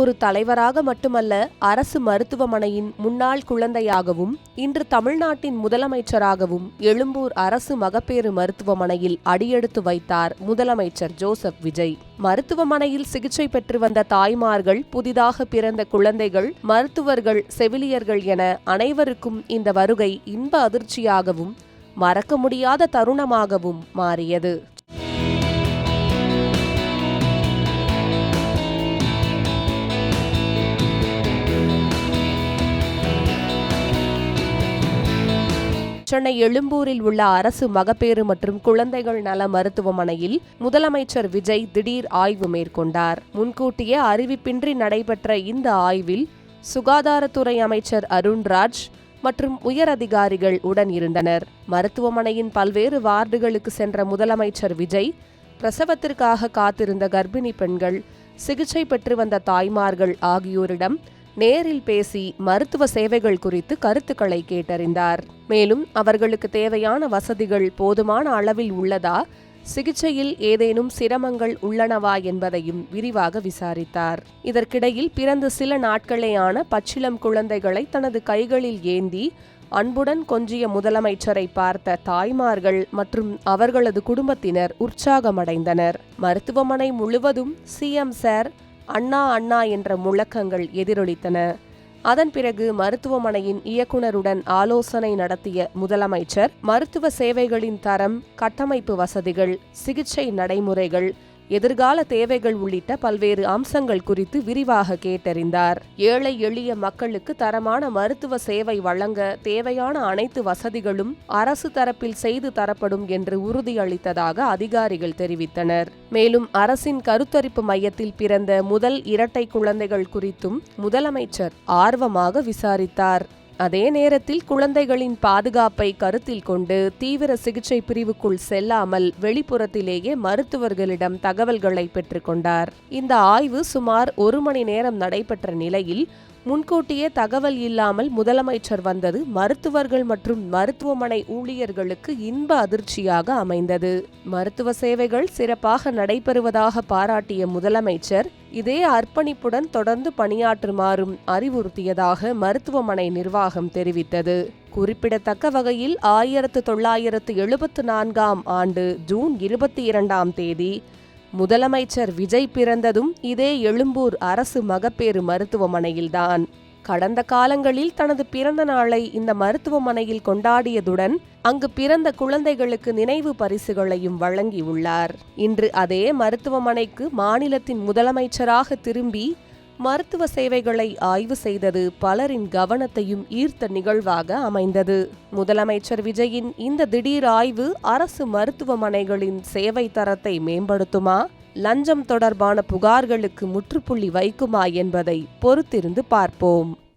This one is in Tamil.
ஒரு தலைவராக மட்டுமல்ல, அரசு மருத்துவமனையின் முன்னாள் குழந்தையாகவும் இன்று தமிழ்நாட்டின் முதலமைச்சராகவும் எழும்பூர் அரசு மகப்பேறு மருத்துவமனையில் அடியெடுத்து வைத்தார் முதலமைச்சர் ஜோசப் விஜய். மருத்துவமனையில் சிகிச்சை பெற்று வந்த தாய்மார்கள், புதிதாக பிறந்த குழந்தைகள், மருத்துவர்கள், செவிலியர்கள் என அனைவருக்கும் இந்த வருகை இன்ப அதிர்ச்சியாகவும் மறக்க முடியாத தருணமாகவும் மாறியது. சென்னை எழும்பூரில் உள்ள அரசு மகப்பேறு மற்றும் குழந்தைகள் நல மருத்துவமனையில் முதலமைச்சர் விஜய் திடீர் ஆய்வு மேற்கொண்டார். முன்கூட்டியே அறிவிப்பின்றி நடைபெற்ற இந்த ஆய்வில் சுகாதாரத்துறை அமைச்சர் அருண்ராஜ் மற்றும் உயர் அதிகாரிகள் உடன் இருந்தனர். மருத்துவமனையின் பல்வேறு வார்டுகளுக்கு சென்ற முதலமைச்சர் விஜய் பிரசவத்திற்காக காத்திருந்த கர்ப்பிணி பெண்கள், சிகிச்சை பெற்று வந்த தாய்மார்கள் ஆகியோரிடம் நேரில் பேசி மருத்துவ சேவைகள் குறித்து கருத்துக்களை கேட்டறிந்தார். மேலும் அவர்களுக்கு தேவையான வசதிகள் போதுமான அளவில் உள்ளதா, சிகிச்சையில் ஏதேனும் சிரமங்கள் உள்ளனவா என்பதையும் விரிவாக விசாரித்தார். இதற்கிடையில் பிறந்த சில நாட்களேயான பச்சிளம் குழந்தைகளை தனது கைகளில் ஏந்தி அன்புடன் கொஞ்சிய முதலமைச்சரை பார்த்த தாய்மார்கள் மற்றும் அவர்களது குடும்பத்தினர் உற்சாகமடைந்தனர். மருத்துவமனை முழுவதும் சிஎம் சார், அண்ணா அண்ணா என்ற முழக்கங்கள் எதிரொலித்தன. அதன் பிறகு மருத்துவமனையின் இயக்குநருடன் ஆலோசனை நடத்திய முதலமைச்சர் மருத்துவ சேவைகளின் தரம், கட்டமைப்பு வசதிகள், சிகிச்சை நடைமுறைகள், எதிர்கால தேவைகள் உள்ளிட்ட பல்வேறு அம்சங்கள் குறித்து விரிவாக கேட்டறிந்தார். ஏழை எளிய மக்களுக்கு தரமான மருத்துவ சேவை வழங்க தேவையான அனைத்து வசதிகளும் அரசு தரப்பில் செய்து தரப்படும் என்று உறுதியளித்ததாக அதிகாரிகள் தெரிவித்தனர். மேலும் அரசின் கருத்தரிப்பு மையத்தில் பிறந்த முதல் இரட்டை குழந்தைகள் குறித்தும் முதலமைச்சர் ஆர்வமாக விசாரித்தார். அதே நேரத்தில் குழந்தைகளின் பாதுகாப்பை கருத்தில் கொண்டு தீவிர சிகிச்சை பிரிவுக்குள் செல்லாமல் வெளிப்புறத்திலேயே மருத்துவர்களிடம் தகவல்களை பெற்றுக்கொண்டார். இந்த ஆய்வு சுமார் 1 மணி நேரம் நடைபெற்ற நிலையில் முன்கூட்டியே தகவல் இல்லாமல் முதலமைச்சர் வந்தது மருத்துவர்கள் மற்றும் மருத்துவமனை ஊழியர்களுக்கு இன்ப அதிர்ச்சியாக அமைந்தது. மருத்துவ சேவைகள் சிறப்பாக நடைபெறுவதாக பாராட்டிய முதலமைச்சர் இதே அர்ப்பணிப்புடன் தொடர்ந்து பணியாற்றுமாறும் அறிவுறுத்தியதாக மருத்துவமனை நிர்வாகம் தெரிவித்தது. குறிப்பிடத்தக்க வகையில் 1974ஆம் ஆண்டு ஜூன் 22ஆம் தேதி முதலமைச்சர் விஜய் பிறந்ததும் இதே எழும்பூர் அரசு மகப்பேறு மருத்துவமனையில்தான். கடந்த காலங்களில் தனது பிறந்த நாளை இந்த மருத்துவமனையில் கொண்டாடியதுடன் அங்கு பிறந்த குழந்தைகளுக்கு நினைவு பரிசுகளையும் வழங்கியுள்ளார். இன்று அதே மருத்துவமனைக்கு மாநிலத்தின் முதலமைச்சராக திரும்பி மருத்துவ சேவைகளை ஆய்வு செய்தது பலரின் கவனத்தையும் ஈர்த்த நிகழ்வாக அமைந்தது. முதலமைச்சர் விஜயின் இந்த திடீர் ஆய்வு அரசு மருத்துவமனைகளின் சேவை தரத்தை மேம்படுத்துமா, லஞ்சம் தொடர்பான புகார்களுக்கு முற்றுப்புள்ளி வைக்குமா என்பதை பொறுத்திருந்து பார்ப்போம்.